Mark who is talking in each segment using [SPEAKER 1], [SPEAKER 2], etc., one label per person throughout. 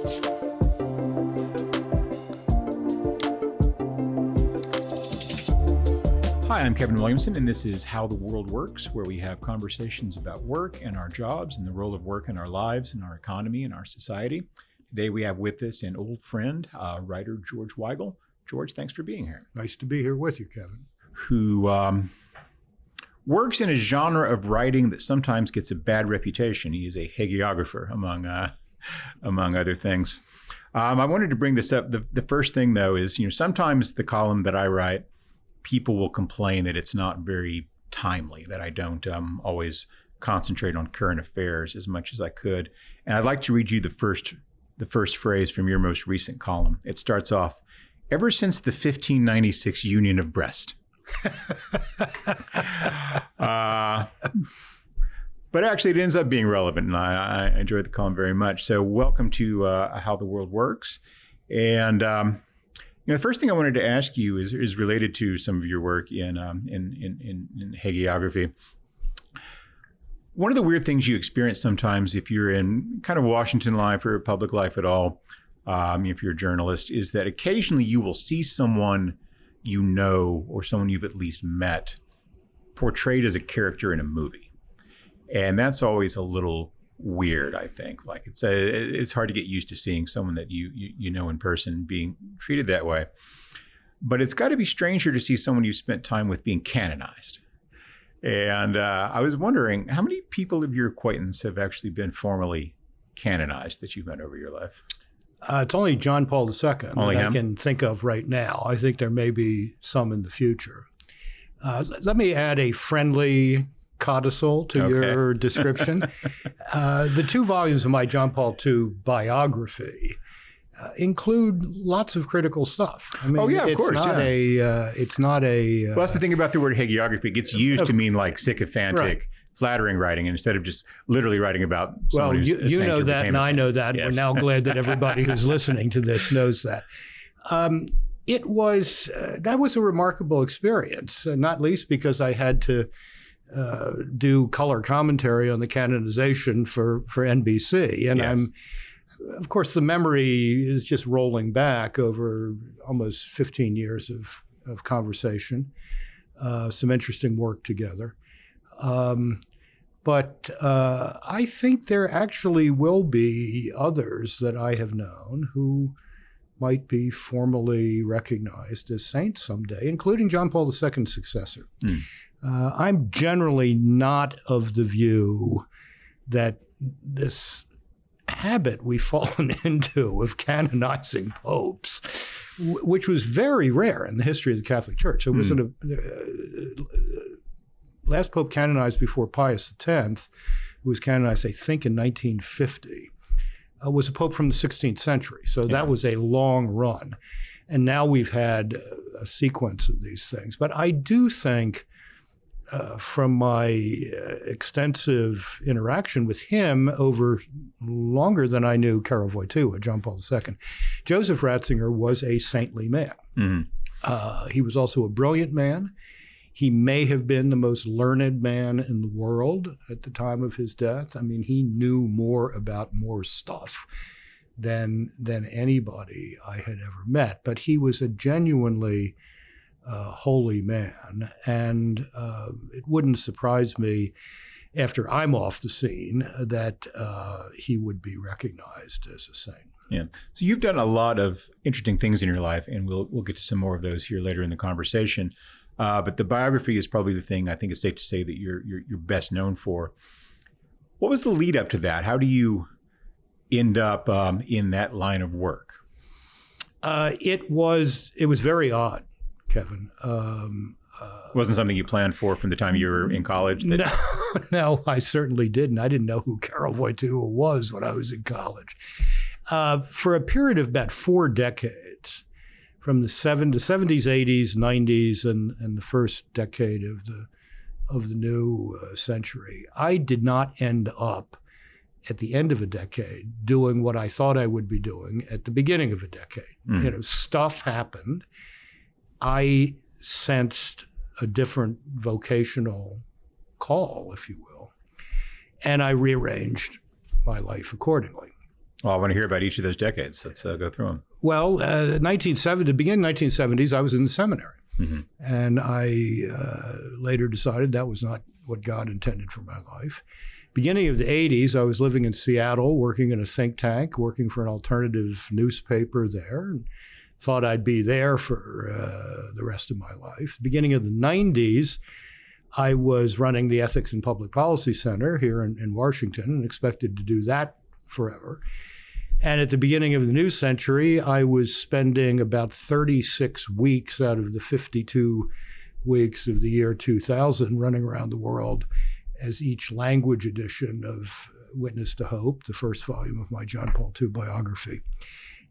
[SPEAKER 1] Hi, I'm Kevin Williamson, and this is How the World Works, where we have conversations about work and our jobs and the role of work in our lives and our economy and our society. Today we have with us an old friend, writer George Weigel. George, thanks for being here.
[SPEAKER 2] Nice to be here with you, Kevin.
[SPEAKER 1] Who works in a genre of writing that sometimes gets a bad reputation. He is a hagiographer, among other things. I wanted to bring this up. The first thing, though, is sometimes the column that I write, people will complain that it's not very timely, that I don't always concentrate on current affairs as much as I could. And I'd like to read you the first phrase from your most recent column. It starts off, "Ever since the 1596 Union of Brest." But actually, it ends up being relevant, and I enjoyed the column very much. So welcome to How the World Works. And the first thing I wanted to ask you is related to some of your work in hagiography. One of the weird things you experience sometimes if you're in kind of Washington life or public life at all, if you're a journalist, is that occasionally you will see someone you know or someone you've at least met portrayed as a character in a movie. And that's always a little weird, I think. Like it's hard to get used to seeing someone that you know in person being treated that way. But it's got to be stranger to see someone you spent time with being canonized. And I was wondering, how many people of your acquaintance have actually been formally canonized that you've met over your life?
[SPEAKER 2] It's only John Paul II that
[SPEAKER 1] him?
[SPEAKER 2] I can think of right now. I think there may be some in the future. Let me add a friendly codicil to your description. The 2 volumes of my John Paul II biography include lots of critical stuff. I mean,
[SPEAKER 1] of course.
[SPEAKER 2] It's not a.
[SPEAKER 1] Well, that's the thing about the word hagiography. It gets used to mean like sycophantic, flattering writing, and instead of just literally writing about someone who's a
[SPEAKER 2] you
[SPEAKER 1] saint
[SPEAKER 2] know
[SPEAKER 1] or
[SPEAKER 2] that,
[SPEAKER 1] became
[SPEAKER 2] and
[SPEAKER 1] a
[SPEAKER 2] I
[SPEAKER 1] saint.
[SPEAKER 2] know that.
[SPEAKER 1] Yes.
[SPEAKER 2] We're now glad that everybody who's listening to this knows that. It was that was a remarkable experience, not least because I had to do color commentary on the canonization for NBC. And
[SPEAKER 1] Yes.
[SPEAKER 2] of course, the memory is just rolling back over almost 15 years of conversation, some interesting work together. But I think there actually will be others that I have known who might be formally recognized as saints someday, including John Paul II's successor. I'm generally not of the view that this habit we've fallen into of canonizing popes, which was very rare in the history of the Catholic Church. So it was last pope canonized before Pius X, who was canonized, I think, in 1950, was a pope from the 16th century. So that was a long run. And now we've had a sequence of these things. But I do think from my extensive interaction with him over longer than I knew Karol Wojtyła, John Paul II, Joseph Ratzinger was a saintly man. He was also a brilliant man. He may have been the most learned man in the world at the time of his death. I mean, he knew more about more stuff than anybody I had ever met. But he was a genuinely holy man, and it wouldn't surprise me after I'm off the scene that he would be recognized as a saint.
[SPEAKER 1] Yeah. So you've done a lot of interesting things in your life, and we'll get to some more of those here later in the conversation. But the biography is probably the thing I think it's safe to say that you're best known for. What was the lead up to that? How do you end up in that line of work?
[SPEAKER 2] It was very odd, Kevin.
[SPEAKER 1] Wasn't something you planned for from the time you were in college?
[SPEAKER 2] No, I certainly didn't. I didn't know who Karol Wojtyła was when I was in college. For a period of about 4 decades, from the 70s, 80s, 90s, and the first decade of the new century, I did not end up at the end of a decade doing what I thought I would be doing at the beginning of a decade. Mm. Stuff happened. I sensed a different vocational call, if you will, and I rearranged my life accordingly.
[SPEAKER 1] Well, I want to hear about each of those decades. Let's go through them.
[SPEAKER 2] Well, 1970, the beginning 1970s, I was in the seminary.
[SPEAKER 1] Mm-hmm.
[SPEAKER 2] And I later decided that was not what God intended for my life. Beginning of the 80s, I was living in Seattle, working in a think tank, working for an alternative newspaper there, and thought I'd be there for the rest of my life. Beginning of the 90s, I was running the Ethics and Public Policy Center here in Washington and expected to do that forever. And at the beginning of the new century, I was spending about 36 weeks out of the 52 weeks of the year 2000 running around the world as each language edition of Witness to Hope, the first volume of my John Paul II biography,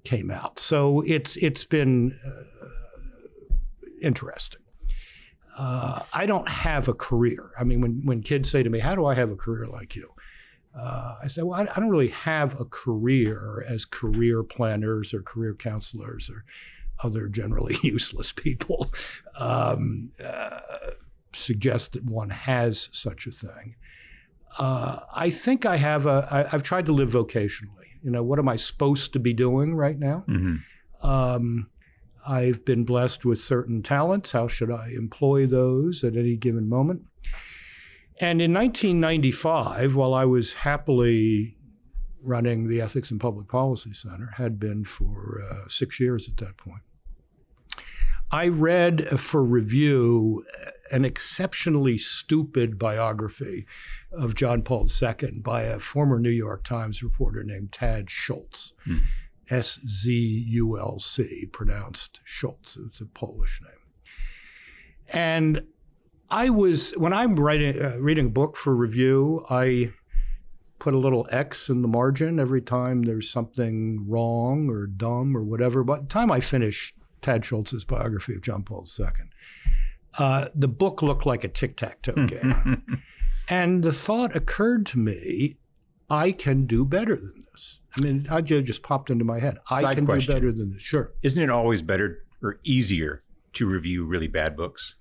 [SPEAKER 2] came out. So it's been interesting. I don't have a career. I mean, when kids say to me, how do I have a career like you? I say, well, I don't really have a career as career planners or career counselors or other generally useless people suggest that one has such a thing. I think I've tried to live vocationally. You know, what am I supposed to be doing right now?
[SPEAKER 1] Mm-hmm.
[SPEAKER 2] I've been blessed with certain talents. How should I employ those at any given moment? And in 1995, while I was happily running the Ethics and Public Policy Center, had been for 6 years at that point, I read for review an exceptionally stupid biography of John Paul II by a former New York Times reporter named Tad Schultz, S-Z-U-L-C, pronounced Schultz. It's a Polish name. And when I'm reading a book for review, I put a little X in the margin every time there's something wrong or dumb or whatever. By the time I finished Tad Schultz's biography of John Paul II, the book looked like a tic-tac-toe game. And the thought occurred to me, I can do better than this. I mean, it just popped into my head. I can do better than this. Sure.
[SPEAKER 1] Isn't it always better or easier to review really bad books?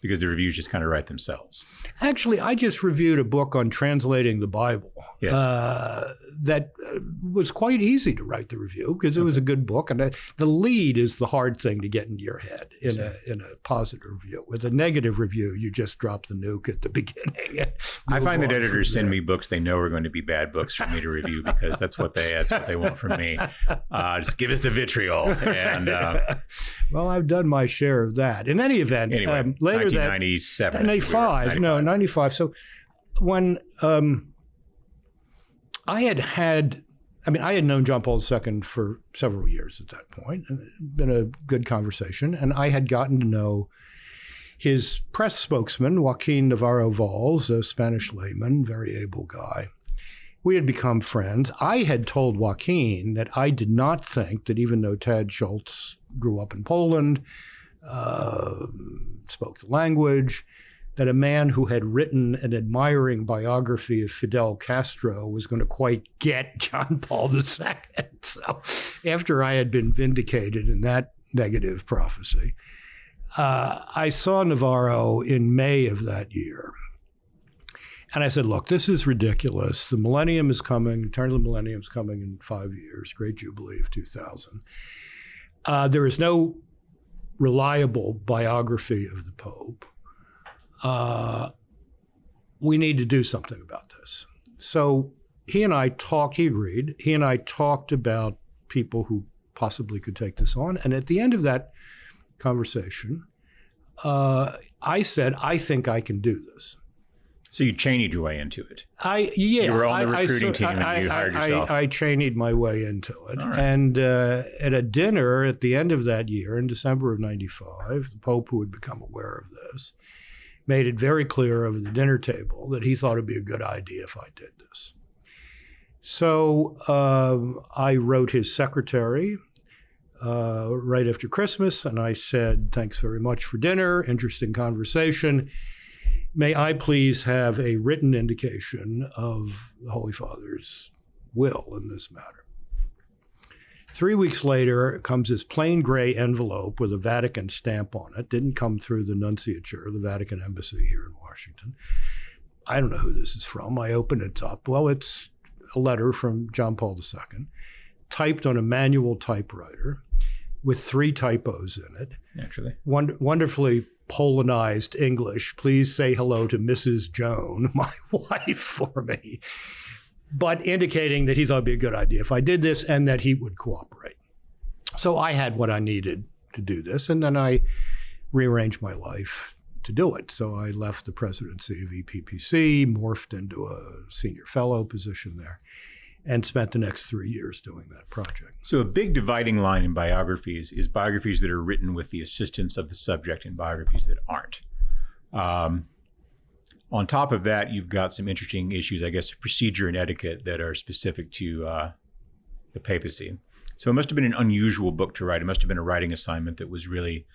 [SPEAKER 1] Because the reviews just kind of write themselves.
[SPEAKER 2] Actually, I just reviewed a book on translating the Bible.
[SPEAKER 1] Yes.
[SPEAKER 2] That was quite easy to write the review because it was a good book. And the lead is the hard thing to get into your head in a positive review. With a negative review, you just drop the nuke at the beginning.
[SPEAKER 1] I find that editors send me books they know are going to be bad books for me to review because that's what they want from me. Just give us the vitriol. And
[SPEAKER 2] well, I've done my share of that. In any event,
[SPEAKER 1] anyway,
[SPEAKER 2] later
[SPEAKER 1] 1997.
[SPEAKER 2] 95. So when I had known John Paul II for several years at that point. And it had been a good conversation. And I had gotten to know his press spokesman, Joaquin Navarro-Valls, a Spanish layman, very able guy. We had become friends. I had told Joaquin that I did not think that even though Tad Schultz grew up in Poland, spoke the language, that a man who had written an admiring biography of Fidel Castro was going to quite get John Paul II. So after I had been vindicated in that negative prophecy, I saw Navarro in May of that year. And I said, look, this is ridiculous. The millennium is coming, turn of the millennium is coming in 5 years, Great Jubilee of 2000. There is no reliable biography of the Pope. We need to do something about this. So he and I talked, he agreed. He and I talked about people who possibly could take this on. And at the end of that conversation, I said, I think I can do this.
[SPEAKER 1] So you Cheneyed your way into it.
[SPEAKER 2] You
[SPEAKER 1] were on the recruiting team and you hired yourself.
[SPEAKER 2] I Cheneyed my way into it.
[SPEAKER 1] All right.
[SPEAKER 2] And at a dinner at the end of that year, in December of 95, the Pope, who had become aware of this, made it very clear over the dinner table that he thought it'd be a good idea if I did this. So I wrote his secretary right after Christmas, and I said, thanks very much for dinner, interesting conversation. May I please have a written indication of the Holy Father's will in this matter? 3 weeks later comes this plain gray envelope with a Vatican stamp on it. Didn't come through the nunciature, the Vatican embassy here in Washington. I don't know who this is from. I open it up. Well, it's a letter from John Paul II, typed on a manual typewriter with 3 typos in it.
[SPEAKER 1] Naturally.
[SPEAKER 2] Wonderfully Polonized English. Please say hello to Mrs. Joan, my wife, for me. But indicating that he thought it'd be a good idea if I did this and that he would cooperate. So I had what I needed to do this, and then I rearranged my life to do it. So I left the presidency of EPPC, morphed into a senior fellow position there, and spent the next 3 years doing that project.
[SPEAKER 1] So a big dividing line in biographies is biographies that are written with the assistance of the subject and biographies that aren't. On top of that, you've got some interesting issues, I guess, of procedure and etiquette that are specific to the papacy. So it must have been an unusual book to write. It must have been a writing assignment that was really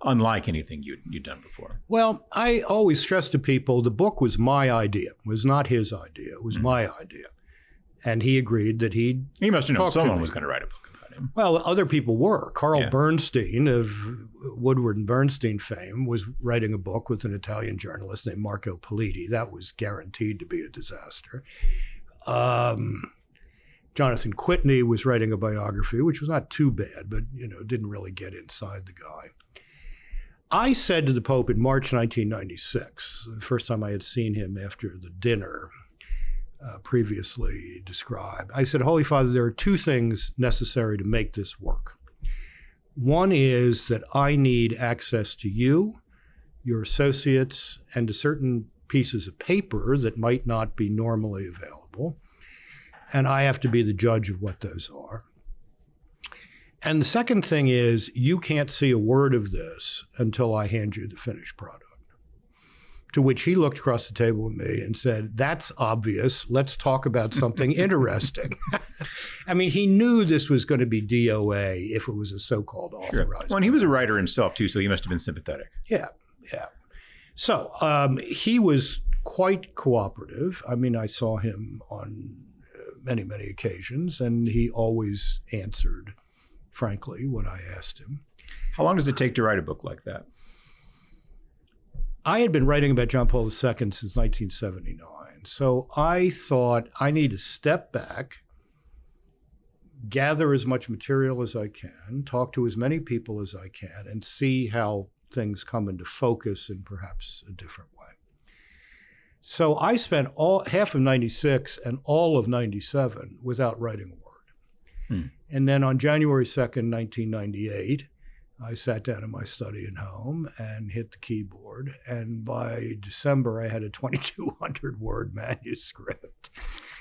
[SPEAKER 1] unlike anything you'd done before.
[SPEAKER 2] Well, I always stress to people the book was my idea. It was not his idea. It was my idea. And he agreed that he
[SPEAKER 1] must have known someone was going to write a book about him.
[SPEAKER 2] Well, other people were. Carl Bernstein of Woodward and Bernstein fame was writing a book with an Italian journalist named Marco Politi. That was guaranteed to be a disaster. Jonathan Whitney was writing a biography, which was not too bad, but didn't really get inside the guy. I said to the Pope in March 1996, the first time I had seen him after the dinner previously described, I said, Holy Father, there are 2 things necessary to make this work. One is that I need access to you, your associates, and to certain pieces of paper that might not be normally available. And I have to be the judge of what those are. And the second thing is you can't see a word of this until I hand you the finished product. To which he looked across the table at me and said, that's obvious. Let's talk about something interesting. I mean, he knew this was going to be DOA if it was a so-called authorized.
[SPEAKER 1] Sure. Well, and he was a writer himself, too, so he must have been sympathetic.
[SPEAKER 2] Yeah. So he was quite cooperative. I mean, I saw him on many, many occasions, and he always answered, frankly, what I asked him.
[SPEAKER 1] How long does it take to write a book like that?
[SPEAKER 2] I had been writing about John Paul II since 1979. So I thought I need to step back, gather as much material as I can, talk to as many people as I can, and see how things come into focus in perhaps a different way. So I spent half of 96 and all of 97 without writing a word. And then on January 2nd, 1998, I sat down in my study at home and hit the keyboard. And by December, I had a 2,200 word manuscript.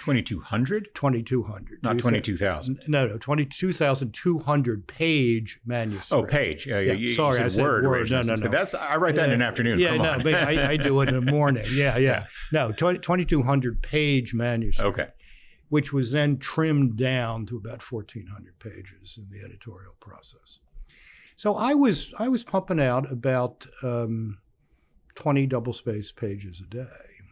[SPEAKER 1] 2,200?
[SPEAKER 2] 2,200.
[SPEAKER 1] Not 22,000.
[SPEAKER 2] No, 22,200 page manuscript.
[SPEAKER 1] Oh, page. Yeah.
[SPEAKER 2] Sorry, I said word. No.
[SPEAKER 1] I write that in an afternoon.
[SPEAKER 2] Yeah,
[SPEAKER 1] Come on.
[SPEAKER 2] But I do it in the morning. Yeah. No, 2,200 page manuscript.
[SPEAKER 1] Okay.
[SPEAKER 2] Which was then trimmed down to about 1,400 pages in the editorial process. So I was pumping out about 20 double-spaced pages a day.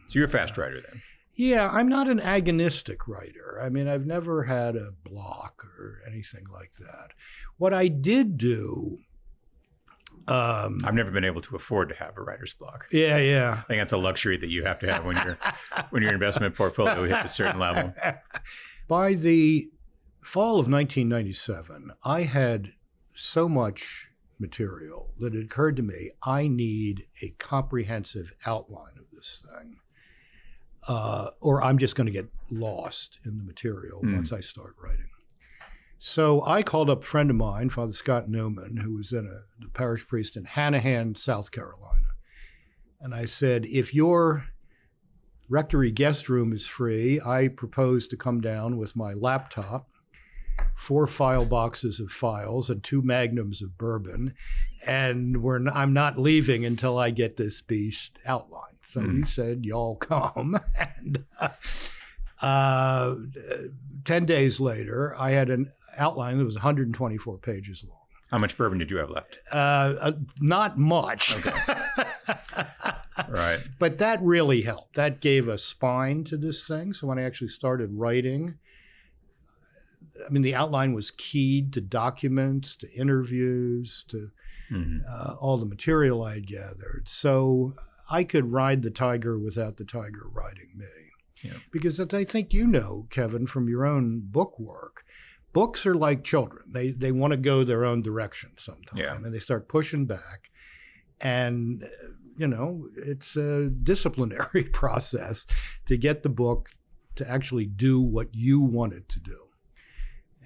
[SPEAKER 1] So you're a fast writer then?
[SPEAKER 2] Yeah, I'm not an agonistic writer. I mean, I've never had a block or anything like that. What I did do...
[SPEAKER 1] I've never been able to afford to have a writer's block.
[SPEAKER 2] Yeah.
[SPEAKER 1] I think that's a luxury that you have to have when your investment portfolio hits a certain level.
[SPEAKER 2] By the fall of 1997, I had so much material that it occurred to me I need a comprehensive outline of this thing, or I'm just going to get lost in the material once I start writing. So I called up a friend of mine, Father Scott Newman, who was the parish priest in Hanahan, South Carolina. And I said, if your rectory guest room is free, I propose to come down with my laptop, 4 file boxes of files, and 2 magnums of bourbon, and I'm not leaving until I get this beast outlined. So he said, y'all come. And 10 days later, I had an outline that was 124 pages long.
[SPEAKER 1] How much bourbon did you have left?
[SPEAKER 2] Not much.
[SPEAKER 1] Okay. Right.
[SPEAKER 2] But that really helped. That gave a spine to this thing. So when I actually started writing, I mean, the outline was keyed to documents, to interviews, to all the material I had gathered. So I could ride the tiger without the tiger riding me.
[SPEAKER 1] Yeah.
[SPEAKER 2] Because as I think you know, Kevin, from your own book work, books are like children. They want to go their own direction sometime, and they start pushing back. And, it's a disciplinary process to get the book to actually do what you want it to do.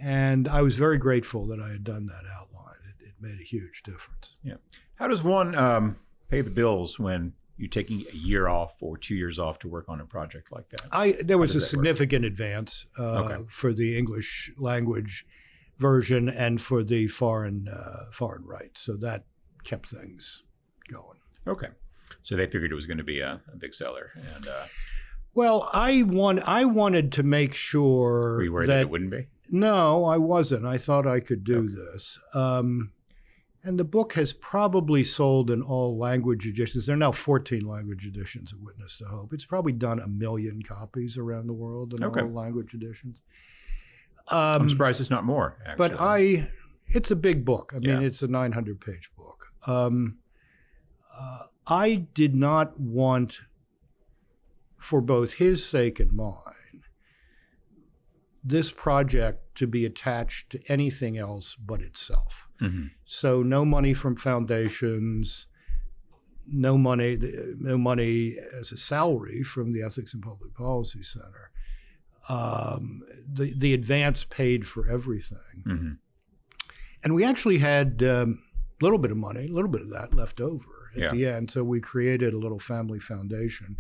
[SPEAKER 2] And I was very grateful that I had done that outline. It made a huge difference.
[SPEAKER 1] Yeah. How does one pay the bills when you're taking a year off or 2 years off to work on a project like that?
[SPEAKER 2] There was a significant advance for the English language version and for the foreign rights. So that kept things going.
[SPEAKER 1] Okay. So they figured it was going to be a big seller. And
[SPEAKER 2] well, I wanted to make sure
[SPEAKER 1] were you worried that it wouldn't be?
[SPEAKER 2] No, I wasn't. I thought I could do this. And the book has probably sold in all language editions. There are now 14 language editions of Witness to Hope. It's probably done 1 million copies around the world in all language editions.
[SPEAKER 1] I'm surprised it's not more, actually.
[SPEAKER 2] But it's a big book. I mean, it's a 900-page book. I did not want, for both his sake and mine, this project to be attached to anything else but itself. Mm-hmm. So no money from foundations, no money as a salary from the Ethics and Public Policy Center. The advance paid for everything. Mm-hmm. And we actually had a little bit of money, a little bit of that left over at the end. So we created a little family foundation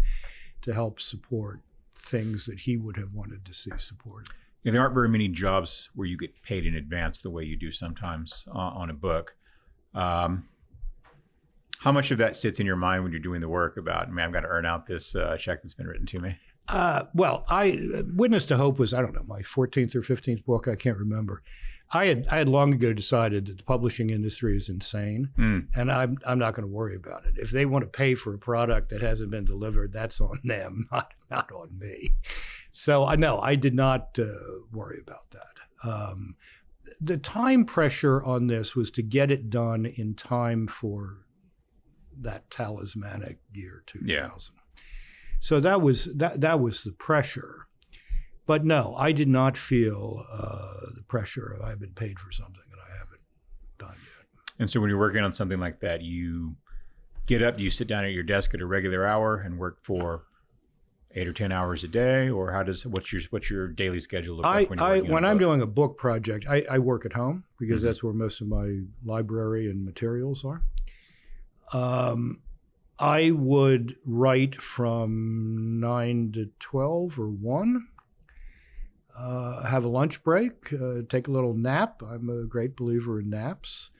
[SPEAKER 2] to help support things that he would have wanted to see supported.
[SPEAKER 1] Yeah, there aren't very many jobs where you get paid in advance the way you do sometimes on a book. How much of that sits in your mind when you're doing the work about, I've got to earn out this check that's been written to me?
[SPEAKER 2] Well, Witness to Hope was, I don't know, my 14th or 15th book. I can't remember. I had long ago decided that the publishing industry is insane, and I'm not going to worry about it. If they want to pay for a product that hasn't been delivered, that's on them, not on me. So I did not worry about that. The time pressure on this was to get it done in time for that talismanic year 2000. Yeah. So that was the pressure. But no, I did not feel the pressure of I've been paid for something that I haven't done yet. And
[SPEAKER 1] so when you're working on something like that, you get up, you sit down at your desk at a regular hour and work for 8 or 10 hours a day, or what's your daily schedule look like
[SPEAKER 2] when I'm doing a book project? I work at home because that's where most of my library and materials are. I would write from 9 to 12 or 1. Have a lunch break, take a little nap. I'm a great believer in naps.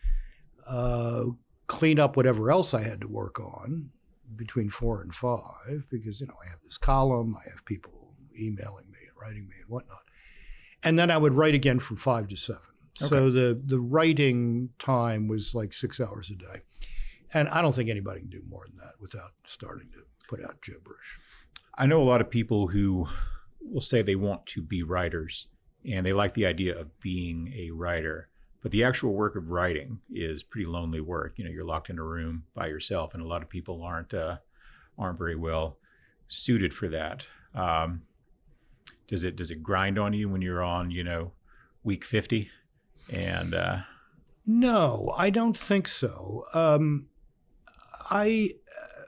[SPEAKER 2] Clean up whatever else I had to work on between 4 and 5 because, I have this column, I have people emailing me and writing me and whatnot. And then I would write again from 5 to 7. Okay. So the writing time was like 6 hours a day. And I don't think anybody can do more than that without starting to put out gibberish.
[SPEAKER 1] I know a lot of people who will say they want to be writers and they like the idea of being a writer, but the actual work of writing is pretty lonely work. You're locked in a room by yourself, and a lot of people aren't very well suited for that. Does it grind on you when you're on, week 50? And
[SPEAKER 2] no, I don't think so.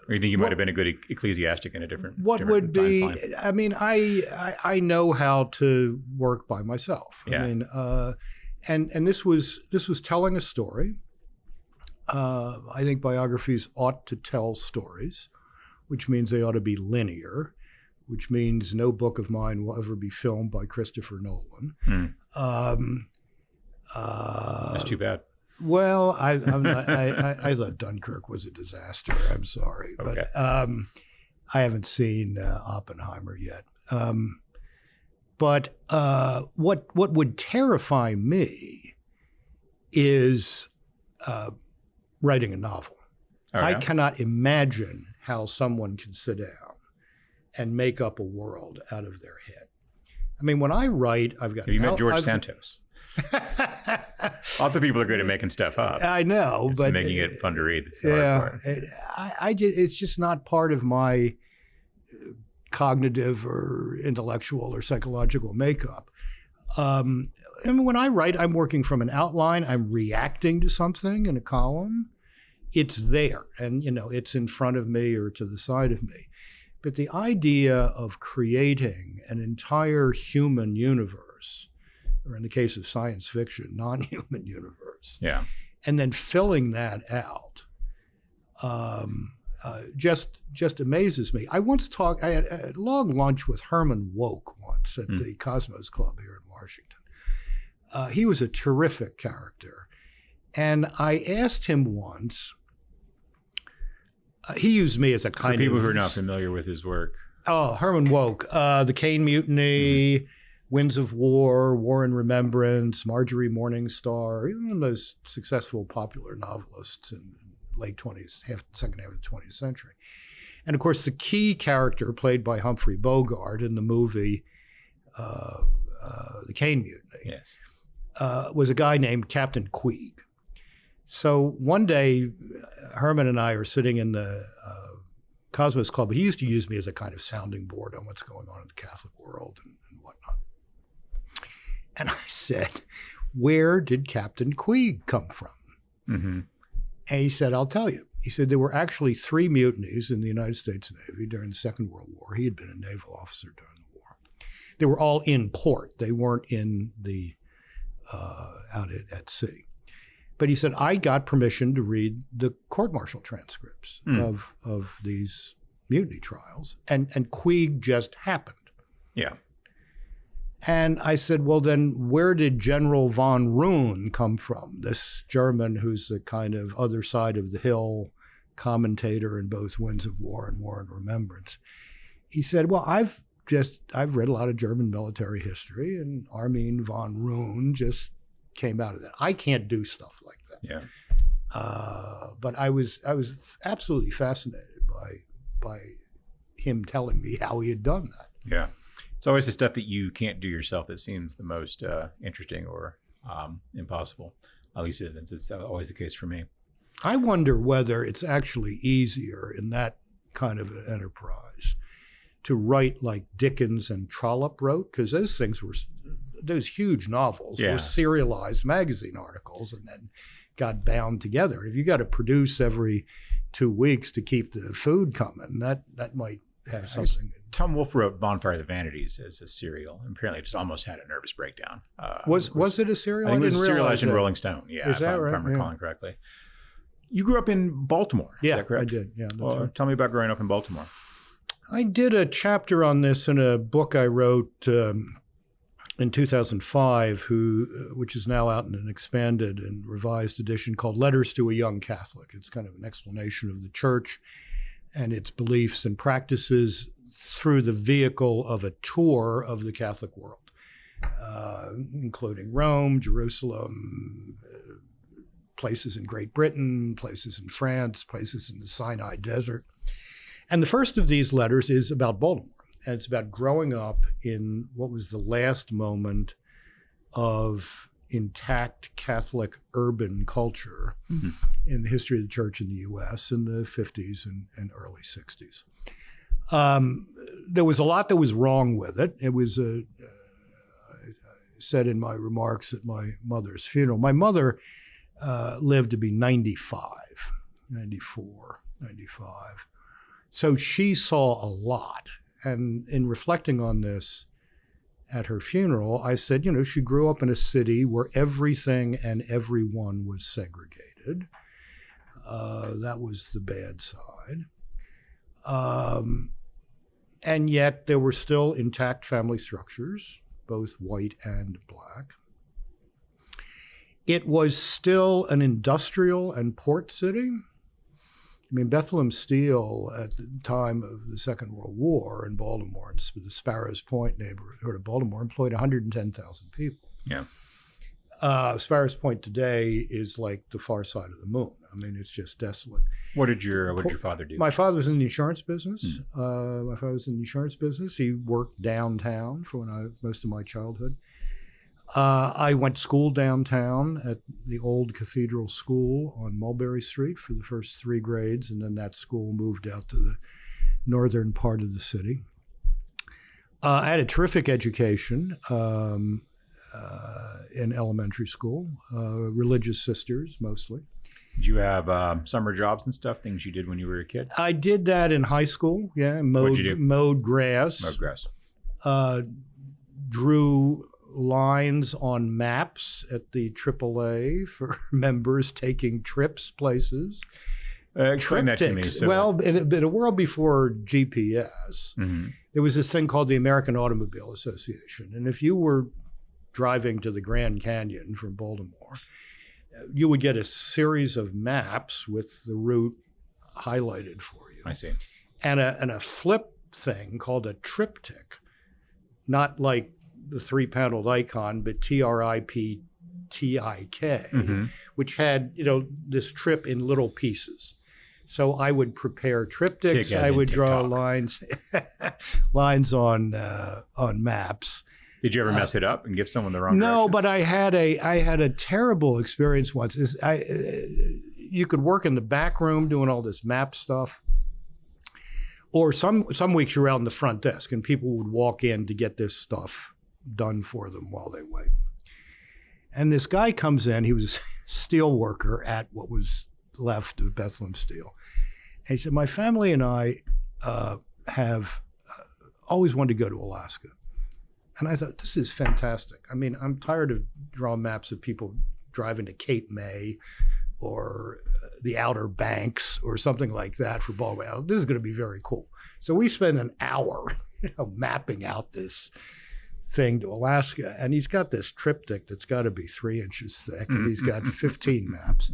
[SPEAKER 1] Or you think you might have been a good ecclesiastic in a different
[SPEAKER 2] would be timeline? I mean, I know how to work by myself. Yeah. I mean, and this was telling a story. I think biographies ought to tell stories, which means they ought to be linear, which means no book of mine will ever be filmed by Christopher Nolan.
[SPEAKER 1] That's too bad.
[SPEAKER 2] Well, I thought Dunkirk was a disaster. I'm sorry, okay. But I haven't seen Oppenheimer yet. But what would terrify me is writing a novel. Oh, yeah? I cannot imagine how someone can sit down and make up a world out of their head. I mean, when I write, I've got.
[SPEAKER 1] Have you met George Santos? Lots of people are good at making stuff up.
[SPEAKER 2] I know,
[SPEAKER 1] but making it fun to read. It's
[SPEAKER 2] it's just not part of my cognitive or intellectual or psychological makeup. When I write, I'm working from an outline. I'm reacting to something in a column. It's there, and it's in front of me or to the side of me. But the idea of creating an entire human universe, or in the case of science fiction, non-human universe, and then filling that out, just amazes me. I had a long lunch with Herman Wouk once at the Cosmos Club here in Washington. He was a terrific character. And I asked him once, he used me as a kind of...
[SPEAKER 1] For people who are not familiar with his work.
[SPEAKER 2] Oh, Herman Wouk, The Caine Mutiny, Winds of War, War and Remembrance, Marjorie Morningstar, one of those successful popular novelists in the late 20s, second half of the 20th century. And of course, the key character played by Humphrey Bogart in the movie The Caine Mutiny was a guy named Captain Queeg. So one day, Herman and I are sitting in the Cosmos Club. He used to use me as a kind of sounding board on what's going on in the Catholic world and whatnot. And I said, where did Captain Queeg come from? Mm-hmm. And he said, I'll tell you. He said there were actually 3 mutinies in the United States Navy during the Second World War. He had been a naval officer during the war. They were all in port. They weren't in the out at sea. But he said, I got permission to read the court-martial transcripts of these mutiny trials, and Queeg just happened.
[SPEAKER 1] Yeah.
[SPEAKER 2] And I said, well, then where did General von Roon come from, this German who's the kind of other side of the hill commentator in both Winds of War and War and Remembrance? He said, well, I've read a lot of German military history, and Armin von Roon just came out of that. I can't do stuff like that.
[SPEAKER 1] Yeah.
[SPEAKER 2] But I was absolutely fascinated by him telling me how he had done that.
[SPEAKER 1] Yeah. It's always the stuff that you can't do yourself that seems the most interesting or impossible. At least it's always the case for me.
[SPEAKER 2] I wonder whether it's actually easier in that kind of an enterprise to write like Dickens and Trollope wrote, because those huge novels were serialized magazine articles and then got bound together. If you got to produce every 2 weeks to keep the food coming, that might have something.
[SPEAKER 1] Tom Wolfe wrote Bonfire of the Vanities as a serial, and apparently just almost had a nervous breakdown.
[SPEAKER 2] Was it a serial?
[SPEAKER 1] I think it was serialized in Rolling Stone. Yeah,
[SPEAKER 2] is that right?
[SPEAKER 1] If I'm recalling correctly. You grew up in Baltimore. Is that correct?
[SPEAKER 2] I did. Yeah.
[SPEAKER 1] Well, tell me about growing up in Baltimore.
[SPEAKER 2] I did a chapter on this in a book I wrote in 2005, which is now out in an expanded and revised edition called Letters to a Young Catholic. It's kind of an explanation of the church and its beliefs and practices through the vehicle of a tour of the Catholic world, including Rome, Jerusalem, places in Great Britain, places in France, places in the Sinai Desert. And the first of these letters is about Baltimore. And it's about growing up in what was the last moment of intact Catholic urban culture in the history of the church in the U.S. in the 50s and early 60s. There was a lot that was wrong with it. It was, I said in my remarks at my mother's funeral, my mother lived to be 95, 94, 95. So she saw a lot. And in reflecting on this at her funeral, I said, she grew up in a city where everything and everyone was segregated. That was the bad side. And yet there were still intact family structures, both white and black. It was still an industrial and port city. I mean, Bethlehem Steel at the time of the Second World War in Baltimore, the Sparrows Point neighborhood of Baltimore, employed 110,000 people.
[SPEAKER 1] Yeah.
[SPEAKER 2] Sparrows Point today is like the far side of the moon. I mean, it's just desolate.
[SPEAKER 1] What did your father do?
[SPEAKER 2] My father was in the insurance business. My father was in the insurance business. He worked downtown for most of my childhood. I went to school downtown at the old Cathedral School on Mulberry Street for the first 3 grades, and then that school moved out to the northern part of the city. I had a terrific education in elementary school, religious sisters mostly.
[SPEAKER 1] Did you have summer jobs and stuff, things you did when you were a kid?
[SPEAKER 2] I did that in high school, yeah.
[SPEAKER 1] What'd you do?
[SPEAKER 2] Mowed grass.
[SPEAKER 1] Mowed grass.
[SPEAKER 2] Drew lines on maps at the AAA for members taking trips places.
[SPEAKER 1] Explain that to me. So
[SPEAKER 2] well, in a world before GPS, there was this thing called the American Automobile Association. And if you were driving to the Grand Canyon from Baltimore, you would get a series of maps with the route highlighted for you.
[SPEAKER 1] I see.
[SPEAKER 2] And a flip thing called a triptych, not like the three-paneled icon, but TRIPTIK, which had, this trip in little pieces. So I would prepare triptychs. I would draw lines on maps.
[SPEAKER 1] Did you ever mess it up and give someone the wrong
[SPEAKER 2] No,
[SPEAKER 1] directions?
[SPEAKER 2] but I had a terrible experience once. You could work in the back room doing all this map stuff, or some weeks you're out in the front desk and people would walk in to get this stuff done for them while they wait. And this guy comes in. He was a steel worker at what was left of Bethlehem Steel. And he said, my family and I have always wanted to go to Alaska. And I thought, this is fantastic. I mean, I'm tired of drawing maps of people driving to Cape May or the Outer Banks or something like that for Baltimore. This is going to be very cool. So we spent an hour mapping out this thing to Alaska. And he's got this triptych that's got to be 3 inches thick. And he's got 15 maps.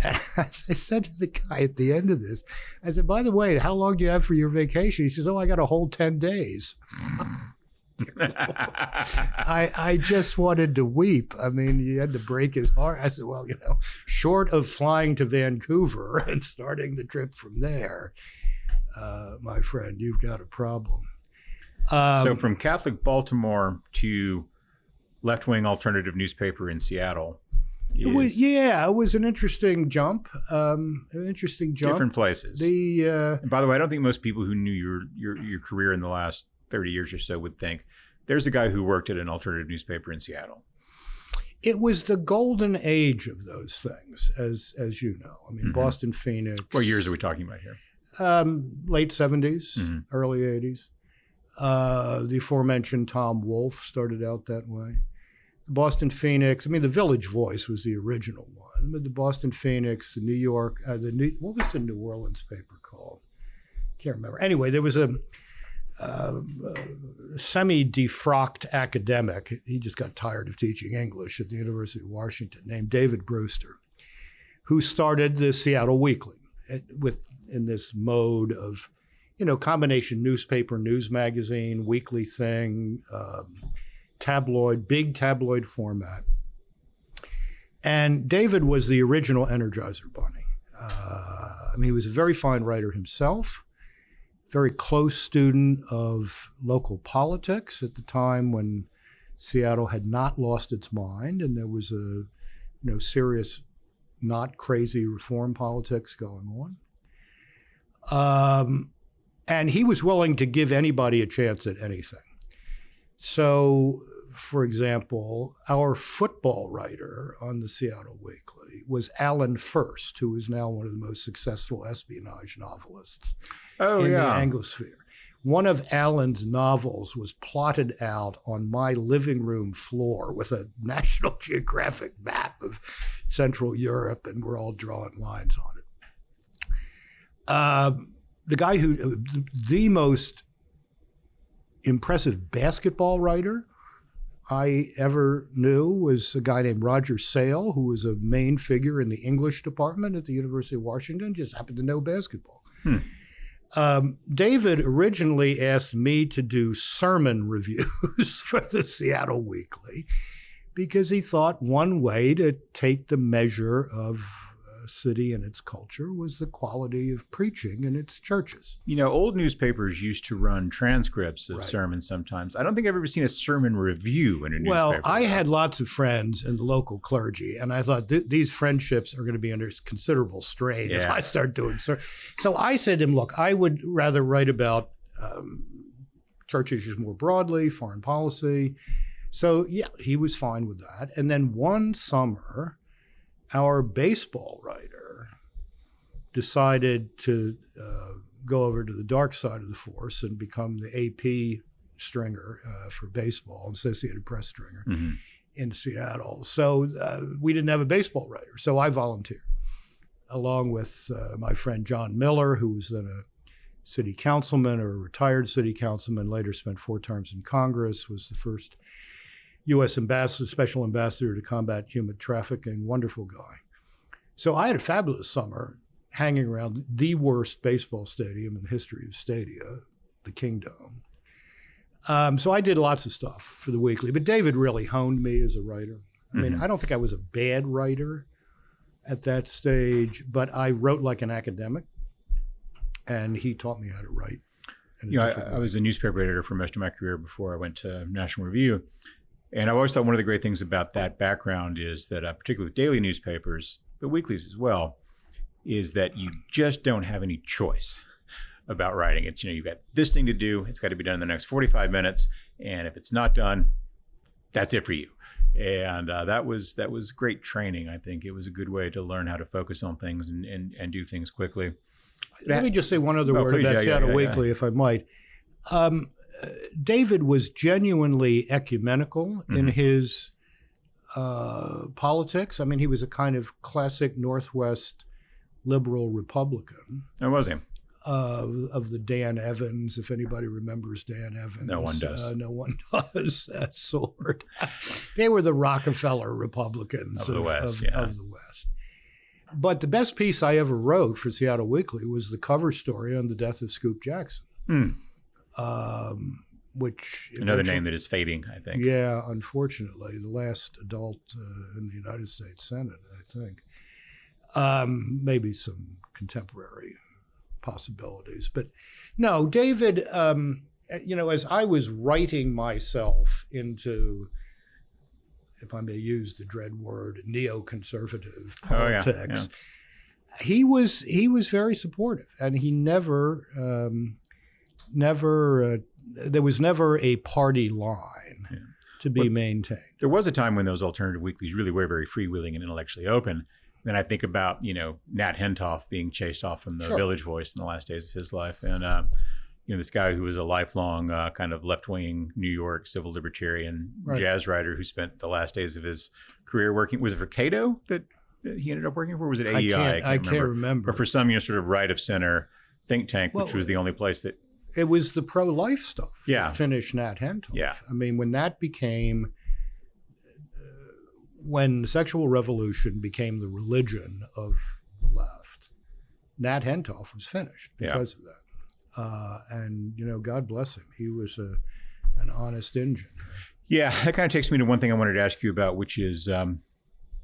[SPEAKER 2] And I said to the guy at the end of this, I said, by the way, how long do you have for your vacation? He says, I got a whole 10 days. I just wanted to weep. I mean, he had to break his heart. I said, well, short of flying to Vancouver and starting the trip from there, my friend, you've got a problem.
[SPEAKER 1] So from Catholic Baltimore to left-wing alternative newspaper in Seattle.
[SPEAKER 2] It was an interesting jump.
[SPEAKER 1] Different places. And by the way, I don't think most people who knew your career in the last 30 years or so would think there's a guy who worked at an alternative newspaper in Seattle.
[SPEAKER 2] It was the golden age of those things, as you know. I mean, Boston Phoenix.
[SPEAKER 1] What years are we talking about here?
[SPEAKER 2] Late 70s, early 80s. The aforementioned Tom Wolfe started out that way. The Boston Phoenix, I mean, the Village Voice was the original one, but the Boston Phoenix, the New York, what was the New Orleans paper called? Can't remember. Anyway, there was a semi-defrocked academic. He just got tired of teaching English at the University of Washington, named David Brewster, who started the Seattle Weekly in this mode of, combination newspaper, news magazine, weekly thing, tabloid, big tabloid format. And David was the original Energizer Bunny. He was a very fine writer himself, very close student of local politics at the time when Seattle had not lost its mind and there was a serious, not crazy reform politics going on. And he was willing to give anybody a chance at anything. So, for example, our football writer on the Seattle Weekly was Alan First, who is now one of the most successful espionage novelists in the Anglosphere. One of Alan's novels was plotted out on my living room floor with a National Geographic map of Central Europe, and we're all drawing lines on it. The guy the most impressive basketball writer I ever knew was a guy named Roger Sale, who was a main figure in the English department at the University of Washington, just happened to know basketball. David originally asked me to do sermon reviews for the Seattle Weekly because he thought one way to take the measure of a city and its culture was the quality of preaching in its churches.
[SPEAKER 1] Old newspapers used to run transcripts of sermons sometimes. I don't think I've ever seen a sermon review in a newspaper.
[SPEAKER 2] Well, I had lots of friends in the local clergy, and I thought these friendships are going to be under considerable strain if I start doing sermons. So I said to him, look, I would rather write about church issues more broadly, foreign policy. So, yeah, he was fine with that. And then one summer, our baseball writer decided to go over to the dark side of the force and become the AP stringer for baseball, Associated Press stringer in Seattle. So we didn't have a baseball writer. So I volunteered along with my friend John Miller, who was then a city councilman or a retired city councilman, later spent 4 terms in Congress, was the first U.S. ambassador, special ambassador to combat human trafficking, wonderful guy. So I had a fabulous summer hanging around the worst baseball stadium in the history of stadia, the Kingdome. So I did lots of stuff for the weekly, but David really honed me as a writer. I mean, I don't think I was a bad writer at that stage, but I wrote like an academic, and he taught me how to write.
[SPEAKER 1] I was a newspaper editor for most of my career before I went to National Review. And I've always thought one of the great things about that background is that, particularly with daily newspapers, but weeklies as well, is that you just don't have any choice about writing. It's, you've got this thing to do. It's got to be done in the next 45 minutes. And if it's not done, that's it for you. And that was great training. I think it was a good way to learn how to focus on things and do things quickly.
[SPEAKER 2] Let me just say one other word about Seattle Weekly, if I might. David was genuinely ecumenical in his politics. I mean, he was a kind of classic Northwest liberal Republican.
[SPEAKER 1] Oh, was he?
[SPEAKER 2] Of the Dan Evans, if anybody remembers Dan Evans.
[SPEAKER 1] No one does.
[SPEAKER 2] No one does, that sort. They were the Rockefeller Republicans
[SPEAKER 1] of the West.
[SPEAKER 2] Of the West. But the best piece I ever wrote for Seattle Weekly was the cover story on the death of Scoop Jackson. Which
[SPEAKER 1] another name that is fading, I think.
[SPEAKER 2] Yeah, unfortunately, the last adult in the United States Senate, I think. Maybe some contemporary possibilities, but no, David. As I was writing myself into, if I may use the dread word, neoconservative politics, he was very supportive, and he never. There was never a party line to be maintained.
[SPEAKER 1] There was a time when those alternative weeklies really were very freewheeling and intellectually open. Then I think about, Nat Hentoff being chased off from the Village Voice in the last days of his life. And, this guy who was a lifelong kind of left-wing New York civil libertarian jazz writer who spent the last days of his career working, was it for Cato that he ended up working for? Or was it AEI?
[SPEAKER 2] I can't remember.
[SPEAKER 1] Or for some, sort of right of center think tank, which was the only place that.
[SPEAKER 2] It was the pro-life stuff that finished Nat Hentoff.
[SPEAKER 1] Yeah.
[SPEAKER 2] I mean, when that became, when the sexual revolution became the religion of the left, Nat Hentoff was finished because of that. And, God bless him. He was an honest engine.
[SPEAKER 1] Yeah, that kind of takes me to one thing I wanted to ask you about, which is,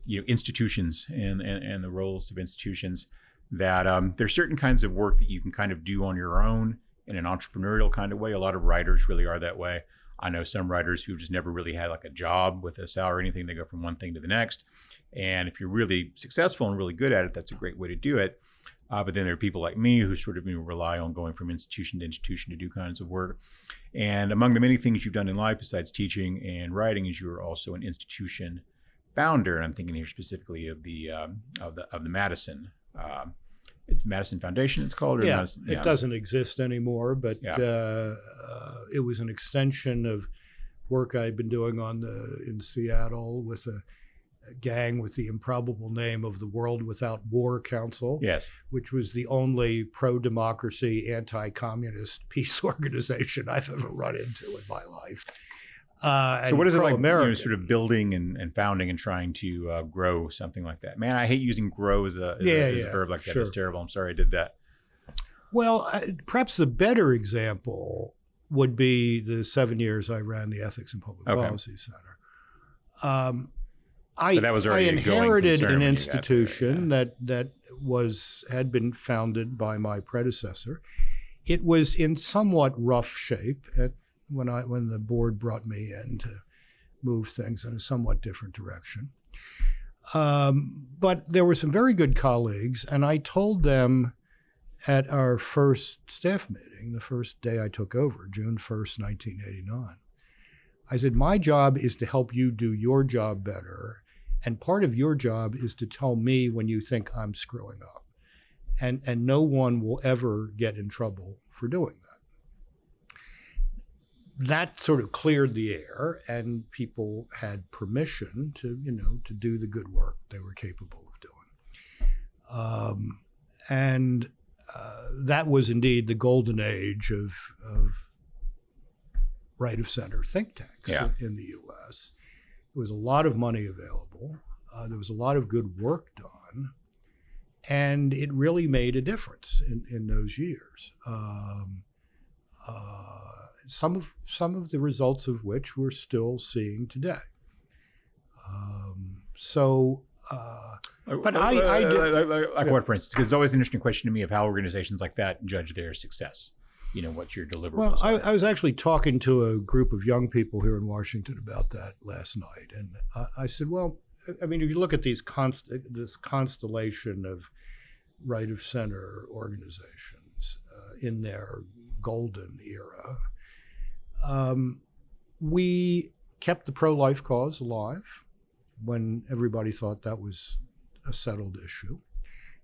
[SPEAKER 1] institutions and the roles of institutions, that there's certain kinds of work that you can kind of do on your own in an entrepreneurial kind of way. A lot of writers really are that way. I know some writers who just never really had like a job with a salary or anything. They go from one thing to the next. And if you're really successful and really good at it, that's a great way to do it. But then there are people like me who sort of rely on going from institution to institution to do kinds of work. And among the many things you've done in life besides teaching and writing is you're also an institution founder. And I'm thinking here specifically of the Madison. It's the Madison Foundation, it's called? Or Madison,
[SPEAKER 2] it doesn't exist anymore, but it was an extension of work I'd been doing in Seattle with a gang with the improbable name of the World Without War Council, which was the only pro-democracy, anti-communist peace organization I've ever run into in my life.
[SPEAKER 1] So what is it like, sort of building and founding and trying to grow something like that? Man, I hate using grow as a verb like that. It's terrible. I'm sorry I did that.
[SPEAKER 2] Well, perhaps the better example would be the 7 years I ran the Ethics and Public Policy Center. I inherited an institution that had been founded by my predecessor. It was in somewhat rough shape when the board brought me in to move things in a somewhat different direction. But there were some very good colleagues, and I told them at our first staff meeting, the first day I took over, June 1st, 1989. I said, my job is to help you do your job better. And part of your job is to tell me when you think I'm screwing up. And no one will ever get in trouble for doing that. That sort of cleared the air, and people had permission to do the good work they were capable of doing. That was indeed the golden age of right of center think tanks in the U.S. There was a lot of money available. There was a lot of good work done. And it really made a difference in those years. Some of the results of which we're still seeing today. But I do,
[SPEAKER 1] what, for instance? Because it's always an interesting question to me of how organizations like that judge their success. What your deliverables
[SPEAKER 2] Well,
[SPEAKER 1] are.
[SPEAKER 2] I was actually talking to a group of young people here in Washington about that last night, and I said, well, I mean, if you look at this constellation of right of center organizations in their golden era, we kept the pro-life cause alive when everybody thought that was a settled issue,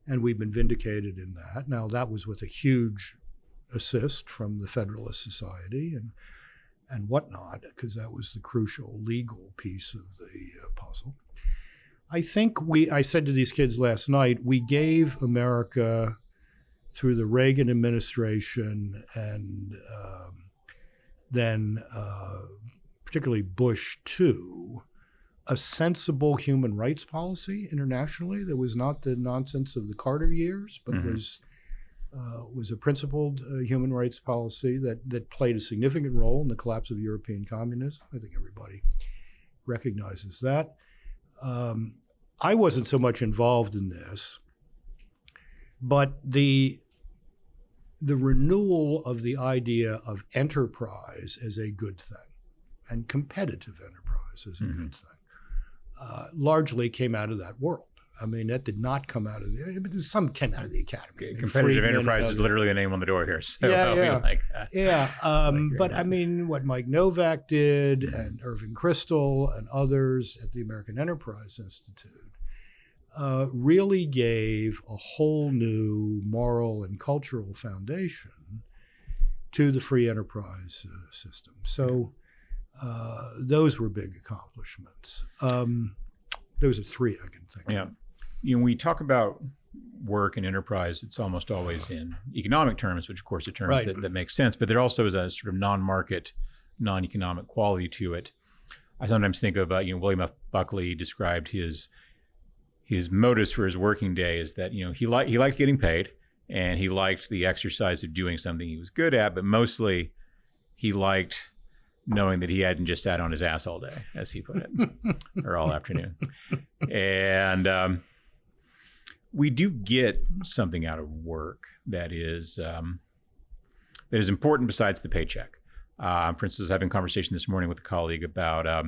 [SPEAKER 2] and we've been vindicated in that. Now, that was with a huge assist from the Federalist Society and whatnot, because that was the crucial legal piece of the puzzle. I think I said to these kids last night, we gave America, through the Reagan administration and then particularly Bush II, a sensible human rights policy internationally that was not the nonsense of the Carter years, but was a principled human rights policy that played a significant role in the collapse of European communism. I think everybody recognizes that. I wasn't so much involved in this, but the renewal of the idea of enterprise as a good thing and competitive enterprise as a good thing largely came out of that world. I mean, that did not come out of some came out of the academy.
[SPEAKER 1] Competitive enterprise is literally the name on the door here. So
[SPEAKER 2] but I mean, what Mike Novak did and Irving Kristol and others at the American Enterprise Institute really gave a whole new moral and cultural foundation to the free enterprise system. So those were big accomplishments. Those are three I can think of.
[SPEAKER 1] Yeah. When we talk about work and enterprise, it's almost always in economic terms, which of course are terms that make sense, but there also is a sort of non-market, non-economic quality to it. I sometimes think of, William F. Buckley described his motives for his working day is that, he liked getting paid and he liked the exercise of doing something he was good at, but mostly he liked knowing that he hadn't just sat on his ass all day, as he put it, or all afternoon. And we do get something out of work that is important besides the paycheck. For instance, I was having a conversation this morning with a colleague about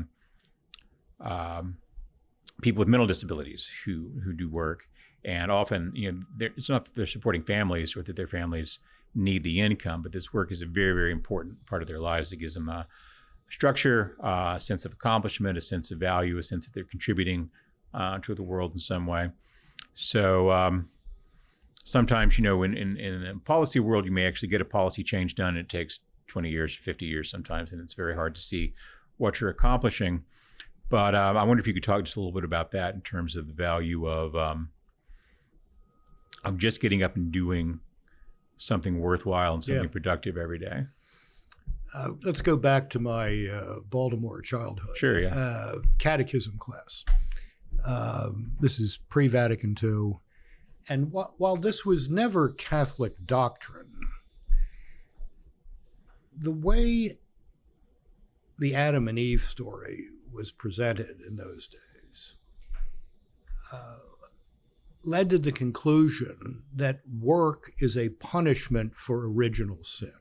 [SPEAKER 1] people with mental disabilities who do work, and often, it's not that they're supporting families or that their families need the income, but this work is a very, very important part of their lives. It gives them a structure, a sense of accomplishment, a sense of value, a sense that they're contributing to the world in some way. So sometimes, in the policy world, you may actually get a policy change done, and it takes 20 years, 50 years sometimes, and it's very hard to see what you're accomplishing. But I wonder if you could talk just a little bit about that in terms of the value of just getting up and doing something worthwhile and something productive every day.
[SPEAKER 2] Let's go back to my Baltimore childhood.
[SPEAKER 1] Sure, yeah.
[SPEAKER 2] Catechism class. This is pre-Vatican II. And while this was never Catholic doctrine, the way the Adam and Eve story was presented in those days led to the conclusion that work is a punishment for original sin.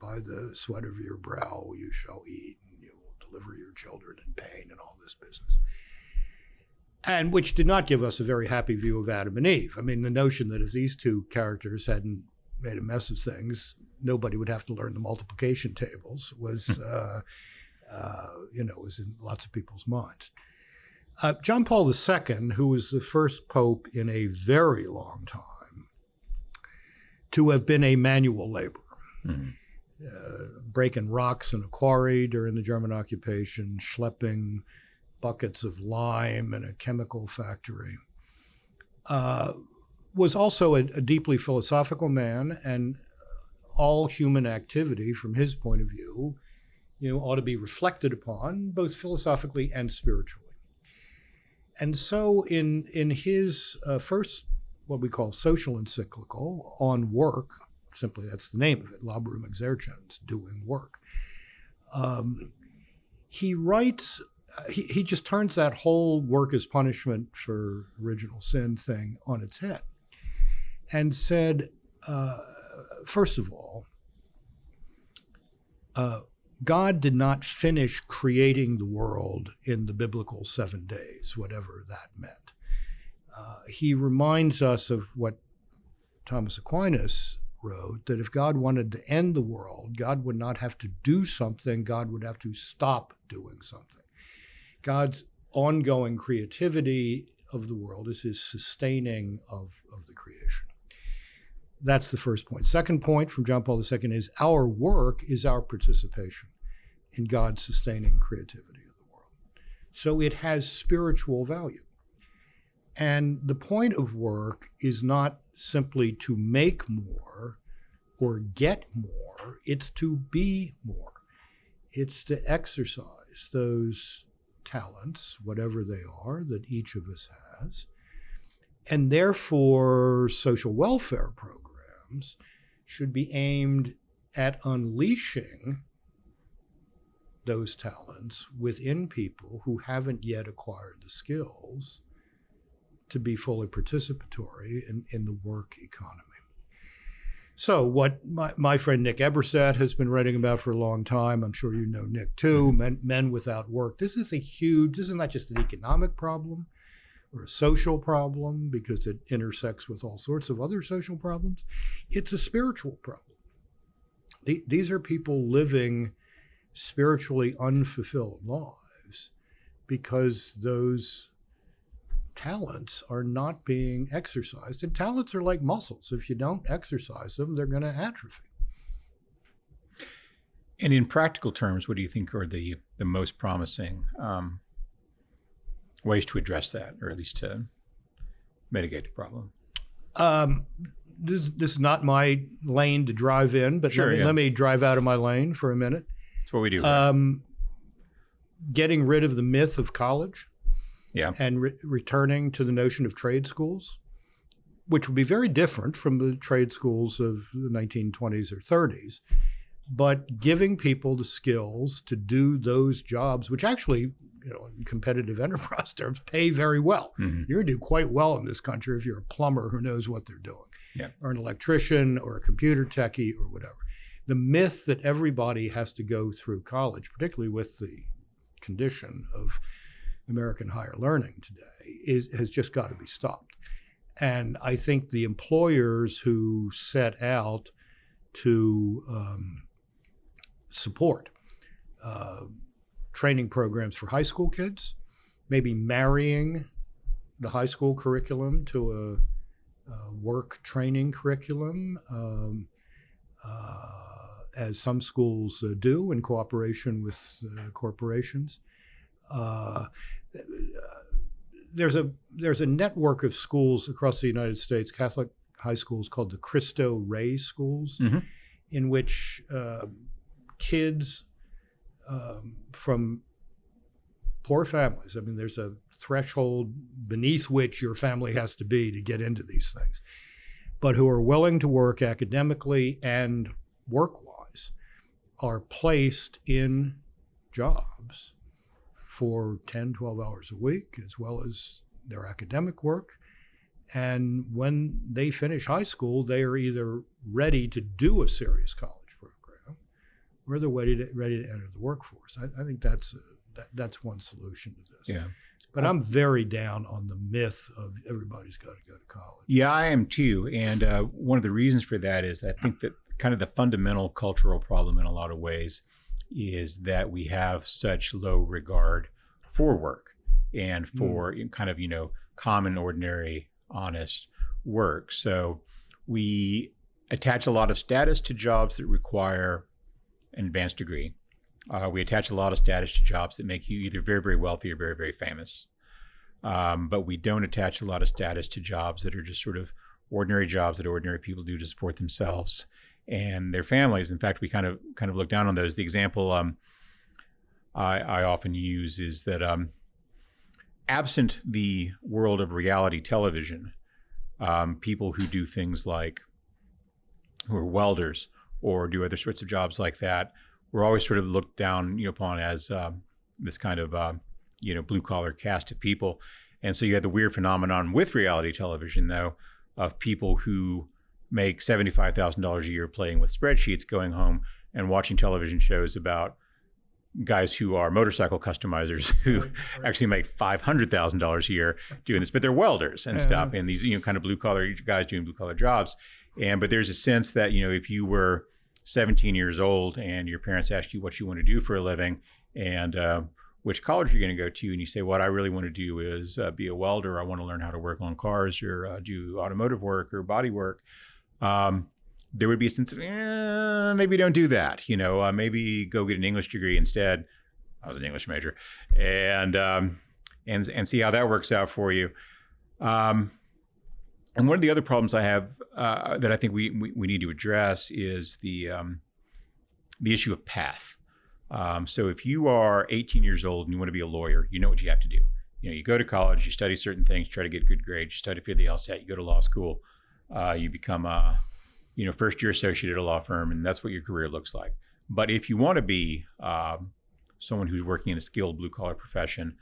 [SPEAKER 2] By the sweat of your brow you shall eat, and you will deliver your children in pain, and all this business. And which did not give us a very happy view of Adam and Eve. I mean, the notion that if these two characters hadn't made a mess of things, nobody would have to learn the multiplication tables was, was in lots of people's minds. John Paul II, who was the first pope in a very long time to have been a manual laborer, breaking rocks in a quarry during the German occupation, schlepping buckets of lime in a chemical factory, was also a deeply philosophical man, and all human activity, from his point of view, ought to be reflected upon both philosophically and spiritually. And so in his first, what we call social encyclical on work, simply that's the name of it, Labrum Exercens, doing work, he writes, he just turns that whole work as punishment for original sin thing on its head and said, first of all, God did not finish creating the world in the biblical 7 days, whatever that meant. He reminds us of what Thomas Aquinas wrote, that if God wanted to end the world, God would not have to do something, God would have to stop doing something. God's ongoing creativity of the world is his sustaining of the creation. That's the first point. Second point from John Paul II is our work is our participation in God's sustaining creativity of the world. So it has spiritual value. And the point of work is not simply to make more or get more, it's to be more. It's to exercise those talents, whatever they are, that each of us has. And therefore, social welfare programs should be aimed at unleashing those talents within people who haven't yet acquired the skills to be fully participatory in the work economy. So what my friend Nick Eberstadt has been writing about for a long time, I'm sure you know Nick too, men without work. This is not just an economic problem or a social problem because it intersects with all sorts of other social problems. It's a spiritual problem. These are people living spiritually unfulfilled lives because those talents are not being exercised. And talents are like muscles. If you don't exercise them, they're going to atrophy.
[SPEAKER 1] And in practical terms, what do you think are the most promising ways to address that, or at least to mitigate the problem?
[SPEAKER 2] This is not my lane to drive in, but
[SPEAKER 1] Sure,
[SPEAKER 2] let me drive out of my lane for a minute.
[SPEAKER 1] That's what we do.
[SPEAKER 2] Getting rid of the myth of college.
[SPEAKER 1] Yeah.
[SPEAKER 2] And returning to the notion of trade schools, which would be very different from the trade schools of the 1920s or 30s, but giving people the skills to do those jobs, which actually, in competitive enterprise terms, pay very well. Mm-hmm. You're going to do quite well in this country if you're a plumber who knows what they're doing, or an electrician or a computer techie or whatever. The myth that everybody has to go through college, particularly with the condition of American higher learning today, has just got to be stopped. And I think the employers who set out to support training programs for high school kids, maybe marrying the high school curriculum to a work training curriculum, as some schools do in cooperation with corporations. There's a network of schools across the United States, Catholic high schools called the Cristo Rey schools, mm-hmm. in which kids from poor families, I mean, there's a threshold beneath which your family has to be to get into these things, but who are willing to work academically and work-wise, are placed in jobs for 10, 12 hours a week, as well as their academic work. And when they finish high school, they are either ready to do a serious college program or they're ready to enter the workforce. I think that's That's one solution to this.
[SPEAKER 1] Yeah.
[SPEAKER 2] But I'm very down on the myth of everybody's got to go to college.
[SPEAKER 1] Yeah, I am too. And one of the reasons for that is I think that kind of the fundamental cultural problem in a lot of ways is that we have such low regard for work and for kind of, common, ordinary, honest work. So we attach a lot of status to jobs that require an advanced degree. We attach a lot of status to jobs that make you either very, very wealthy or very, very famous. But we don't attach a lot of status to jobs that are just sort of ordinary jobs that ordinary people do to support themselves and their families. In fact, we kind of look down on those. The example I often use is that absent the world of reality television, people who do things like who are welders or do other sorts of jobs like that, we're always sort of looked down upon as this kind of blue collar caste of people. And so you have the weird phenomenon with reality television, though, of people who make $75,000 a year playing with spreadsheets, going home and watching television shows about guys who are motorcycle customizers who actually make $500,000 a year doing this, but they're welders and stuff, and these kind of blue collar guys doing blue collar jobs. But there's a sense that if you were 17 years old and your parents asked you what you want to do for a living and which college you're going to go to, and you say, what I really want to do is be a welder. I want to learn how to work on cars or do automotive work or body work. There would be a sense of, maybe don't do that. Maybe go get an English degree instead. I was an English major, and see how that works out for you. And one of the other problems I have that I think we need to address is the issue of path. So if you are 18 years old and you want to be a lawyer, you know what you have to do. You go to college, you study certain things, try to get good grades, you study for the LSAT, you go to law school, you become a first year associate at a law firm, and that's what your career looks like. But if you want to be someone who's working in a skilled blue collar profession,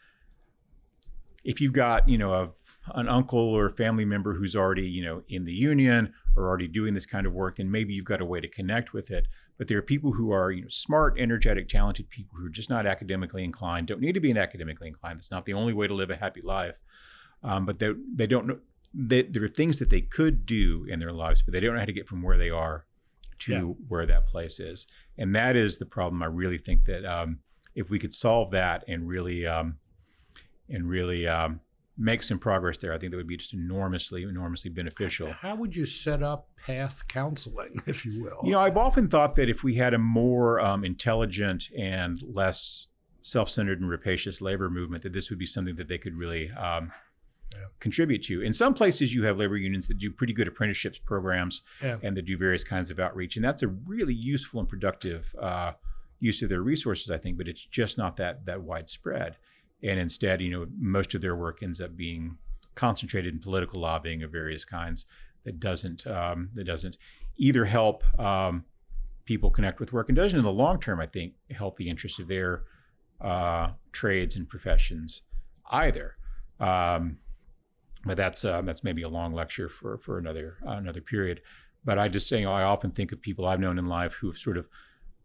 [SPEAKER 1] if you've got an uncle or a family member who's already in the union or already doing this kind of work, then maybe you've got a way to connect with it. But there are people who are smart, energetic, talented people who are just not academically inclined, don't need to be academically inclined. That's not the only way to live a happy life. But they don't know. There are things that they could do in their lives, but they don't know how to get from where they are to where that place is. And that is the problem. I really think that if we could solve that and really make some progress there, I think that would be just enormously beneficial.
[SPEAKER 2] How would you set up path counseling, if you will?
[SPEAKER 1] I've often thought that if we had a more intelligent and less self-centered and rapacious labor movement, that this would be something that they could really contribute to. In some places, you have labor unions that do pretty good apprenticeships programs and that do various kinds of outreach. And that's a really useful and productive use of their resources, I think, but it's just not that widespread. And instead, most of their work ends up being concentrated in political lobbying of various kinds that doesn't either help people connect with work and doesn't in the long term, I think, help the interests of their trades and professions either. But that's maybe a long lecture for another period. But I just say, I often think of people I've known in life who have sort of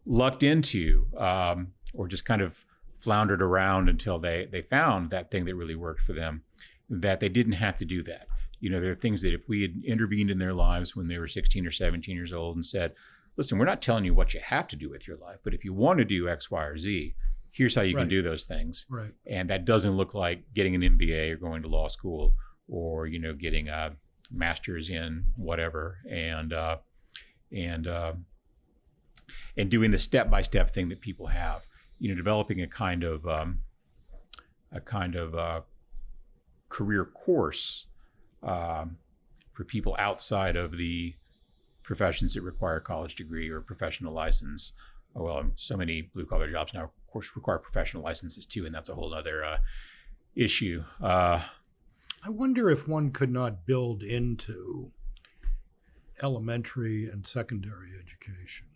[SPEAKER 1] lucked into or just kind of floundered around until they found that thing that really worked for them, that they didn't have to do that. There are things that if we had intervened in their lives when they were 16 or 17 years old and said, listen, we're not telling you what you have to do with your life, but if you want to do X, Y, or Z, here's how you can do those things. Right. And that doesn't look like getting an MBA or going to law school or, getting a master's in whatever and doing the step-by-step thing that people have. Developing a kind of career course for people outside of the professions that require a college degree or a professional license. Well, so many blue-collar jobs now, of course, require professional licenses too, and that's a whole other issue. I
[SPEAKER 2] wonder if one could not build into elementary and secondary education.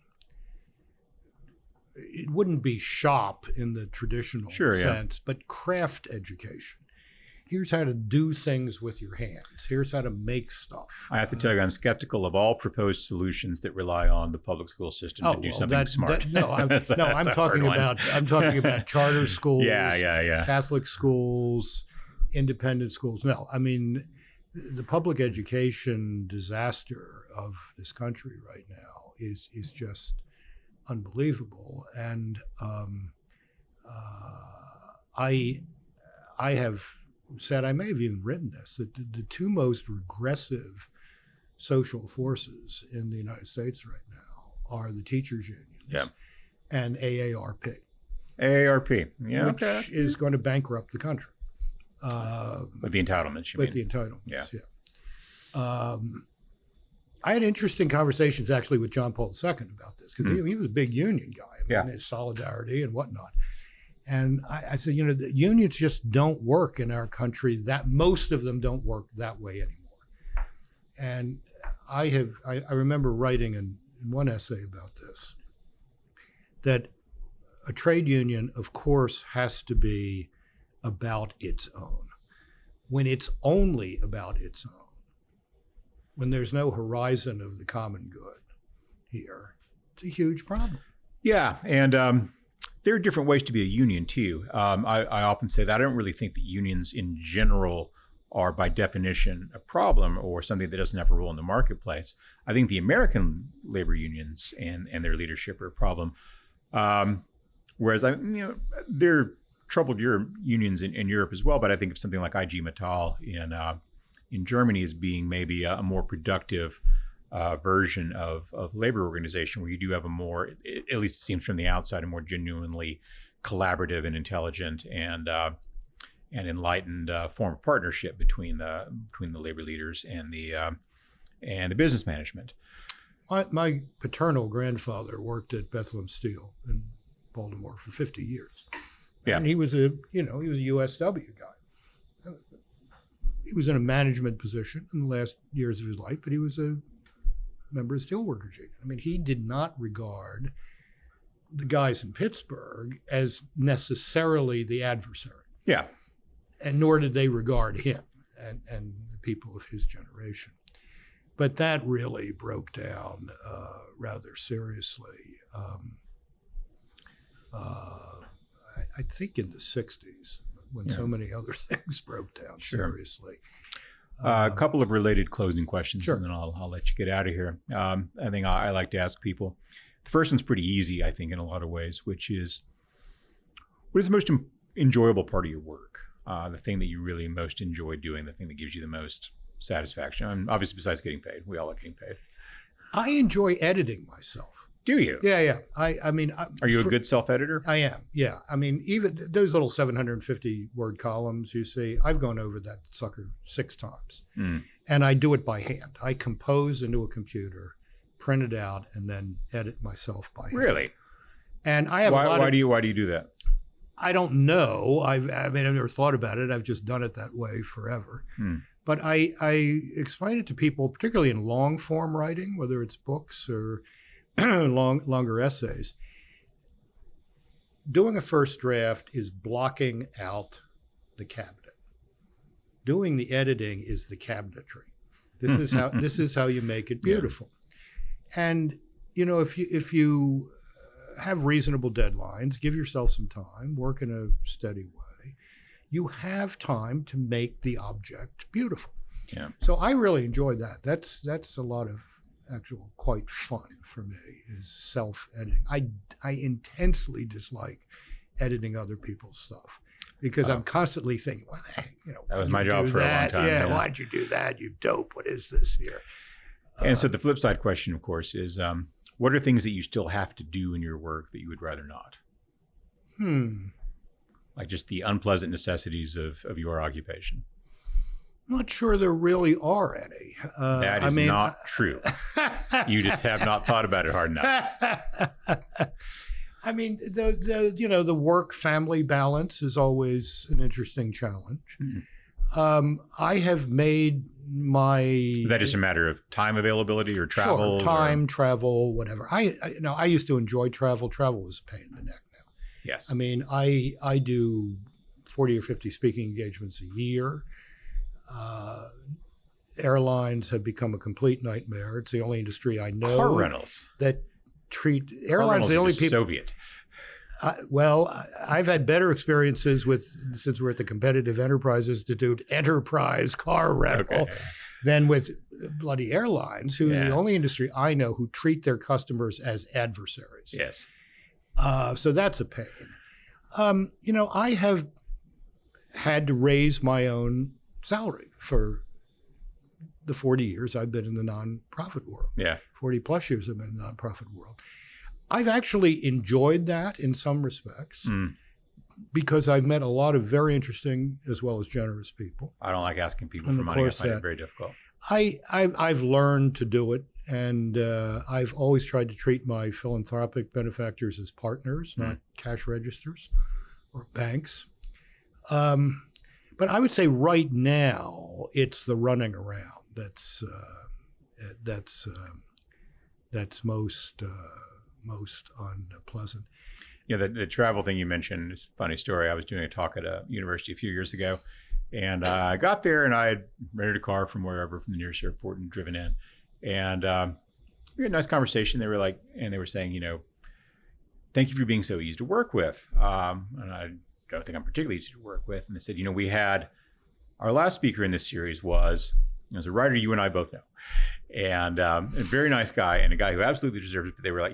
[SPEAKER 2] It wouldn't be shop in the traditional sense, but craft education. Here's how to do things with your hands. Here's how to make stuff.
[SPEAKER 1] I have to tell you, I'm skeptical of all proposed solutions that rely on the public school system to do something smart.
[SPEAKER 2] I'm talking about charter schools, Catholic schools, independent schools. No, I mean, the public education disaster of this country right now is just unbelievable. And I have said, I may have even written this, that the two most regressive social forces in the United States right now are the teachers' unions and AARP.
[SPEAKER 1] AARP,
[SPEAKER 2] which is going to bankrupt the country.
[SPEAKER 1] With the entitlements, you mean?
[SPEAKER 2] With the entitlements, I had interesting conversations actually with John Paul II about this, because he was a big union guy. I mean, his solidarity and whatnot. And I said, the unions just don't work in our country. That most of them don't work that way anymore. And I remember writing in one essay about this, that a trade union, of course, has to be about its own. When it's only about its own, when there's no horizon of the common good here, it's a huge problem.
[SPEAKER 1] Yeah, and there are different ways to be a union too. I often say that I don't really think that unions in general are by definition a problem or something that doesn't have a role in the marketplace. I think the American labor unions and their leadership are a problem. Whereas there are troubled unions in Europe as well, but I think of something like IG Metall in Germany as being maybe a more productive version of labor organization, where you do have a more, at least it seems from the outside, a more genuinely collaborative and intelligent and enlightened form of partnership between the labor leaders and the business management.
[SPEAKER 2] My paternal grandfather worked at Bethlehem Steel in Baltimore for 50 years. Yeah. And he was a USW guy. He was in a management position in the last years of his life, but he was a member of the Steelworkers Union. I mean, he did not regard the guys in Pittsburgh as necessarily the adversary.
[SPEAKER 1] Yeah.
[SPEAKER 2] And nor did they regard him and the people of his generation. But that really broke down rather seriously. I think in the 60s, when so many other things broke down seriously.
[SPEAKER 1] A couple of related closing questions,
[SPEAKER 2] Sure.
[SPEAKER 1] and then I'll let you get out of here. I think I like to ask people. The first one's pretty easy, I think, in a lot of ways, which is, what is the most enjoyable part of your work? The thing that you really most enjoy doing, the thing that gives you the most satisfaction? And obviously, besides getting paid, we all like getting paid.
[SPEAKER 2] I enjoy editing myself.
[SPEAKER 1] Do you?
[SPEAKER 2] Yeah. I mean,
[SPEAKER 1] are you a good self-editor?
[SPEAKER 2] I am. Yeah. I mean, even those little 750 word columns you see, I've gone over that sucker 6 times, and I do it by hand. I compose into a computer, print it out, and then edit myself by hand.
[SPEAKER 1] Really?
[SPEAKER 2] And I have
[SPEAKER 1] why do you do that?
[SPEAKER 2] I don't know. I've never thought about it. I've just done it that way forever. But I explain it to people, particularly in long form writing, whether it's books or longer essays. Doing a first draft is blocking out the cabinet. Doing the editing is the cabinetry. This is how you make it beautiful. Yeah. And if you have reasonable deadlines, give yourself some time, work in a steady way, you have time to make the object beautiful.
[SPEAKER 1] Yeah.
[SPEAKER 2] So I really enjoyed that. That's a lot of actual quite fun for me, is self-editing. I intensely dislike editing other people's stuff, because I'm constantly thinking, well,
[SPEAKER 1] that was my job for a long time.
[SPEAKER 2] Yeah, why'd you do that? You dope. What is this here?
[SPEAKER 1] And so the flip side question, of course, is what are things that you still have to do in your work that you would rather not? Like just the unpleasant necessities of your occupation.
[SPEAKER 2] I'm not sure there really are any.
[SPEAKER 1] That is not true. You just have not thought about it hard enough.
[SPEAKER 2] I mean, the work-family balance is always an interesting challenge. I have made my...
[SPEAKER 1] That is a matter of time availability or travel?
[SPEAKER 2] Sure, time, travel, whatever. I used to enjoy travel. Travel is a pain in the neck now.
[SPEAKER 1] Yes.
[SPEAKER 2] I mean, I do 40 or 50 speaking engagements a year. Airlines have become a complete nightmare. It's the only industry I know.
[SPEAKER 1] Car rentals.
[SPEAKER 2] That treat
[SPEAKER 1] Car
[SPEAKER 2] airlines
[SPEAKER 1] rentals
[SPEAKER 2] the
[SPEAKER 1] are
[SPEAKER 2] only
[SPEAKER 1] just
[SPEAKER 2] people.
[SPEAKER 1] Soviet.
[SPEAKER 2] I've had better experiences since we're at the Competitive Enterprise Institute, enterprise car rental, than with bloody airlines, who are the only industry I know who treat their customers as adversaries.
[SPEAKER 1] Yes.
[SPEAKER 2] So that's a pain. I have had to raise my own salary for the 40 years I've been in the nonprofit world. 40 plus years I've been in the nonprofit world. I've actually enjoyed that in some respects because I've met a lot of very interesting as well as generous people.
[SPEAKER 1] I don't like asking people for money. I find it very difficult.
[SPEAKER 2] I've learned to do it, and I've always tried to treat my philanthropic benefactors as partners, not cash registers or banks. But I would say right now it's the running around that's most unpleasant.
[SPEAKER 1] The travel thing you mentioned is a funny story. I was doing a talk at a university a few years ago, and I got there and I had rented a car from wherever, from the nearest airport, and driven in. And we had a nice conversation. They were saying, thank you for being so easy to work with. And I don't think I'm particularly easy to work with. And they said, we had our last speaker in this series was a writer you and I both know, and a very nice guy, and a guy who absolutely deserves it. But they were like,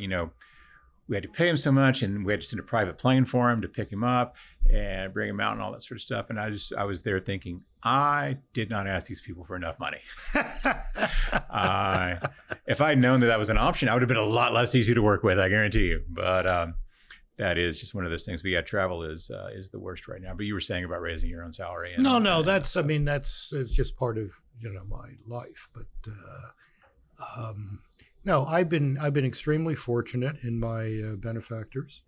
[SPEAKER 1] we had to pay him so much, and we had to send a private plane for him to pick him up and bring him out and all that sort of stuff. And I was there thinking, I did not ask these people for enough money. If I'd known that was an option, I would have been a lot less easy to work with, I guarantee you. But that is just one of those things. But travel is the worst right now. But you were saying about raising your own salary.
[SPEAKER 2] That's it's just part of my life. But no, I've been extremely fortunate in my benefactors,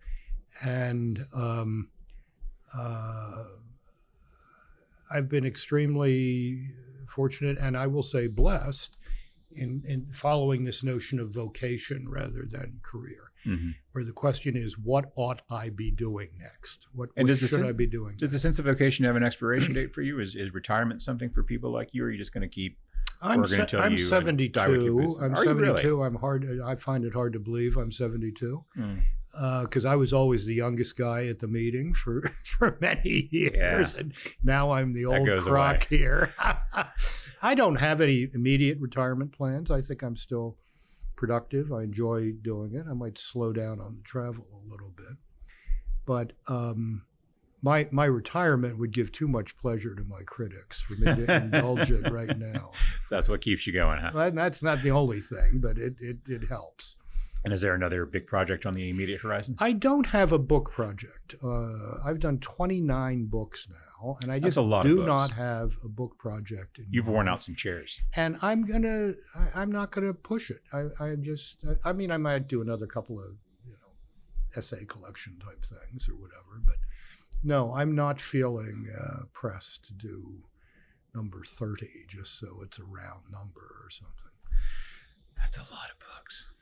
[SPEAKER 2] and I've been extremely fortunate, and I will say blessed, in following this notion of vocation rather than career, where the question is, what ought I be doing next? What should I be doing?
[SPEAKER 1] Does the sense of vocation have an expiration date for you? Is retirement something for people like you, or are you just going to keep?
[SPEAKER 2] I'm 72.
[SPEAKER 1] Die with your business?
[SPEAKER 2] I'm
[SPEAKER 1] Are you
[SPEAKER 2] 72.
[SPEAKER 1] really?
[SPEAKER 2] I find it hard to believe I'm 72 because I was always the youngest guy at the meeting for many years, and now I'm the old crock here. I don't have any immediate retirement plans. I think I'm still productive. I enjoy doing it. I might slow down on the travel a little bit, but my retirement would give too much pleasure to my critics for me to indulge it right now.
[SPEAKER 1] So that's what keeps you going, huh?
[SPEAKER 2] Well, that's not the only thing, but it helps.
[SPEAKER 1] And is there another big project on the immediate horizon?
[SPEAKER 2] I don't have a book project. I've done 29 books now, and I just do not have a book project.
[SPEAKER 1] You've worn out some chairs.
[SPEAKER 2] And I'm not gonna push it. I might do another couple of essay collection type things or whatever, but no, I'm not feeling pressed to do number 30 just so it's a round number or something.
[SPEAKER 1] That's a lot of books.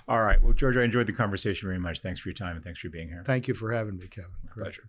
[SPEAKER 1] All right. Well, George, I enjoyed the conversation very much. Thanks for your time and thanks for being here.
[SPEAKER 2] Thank you for having me, Kevin.
[SPEAKER 1] My pleasure.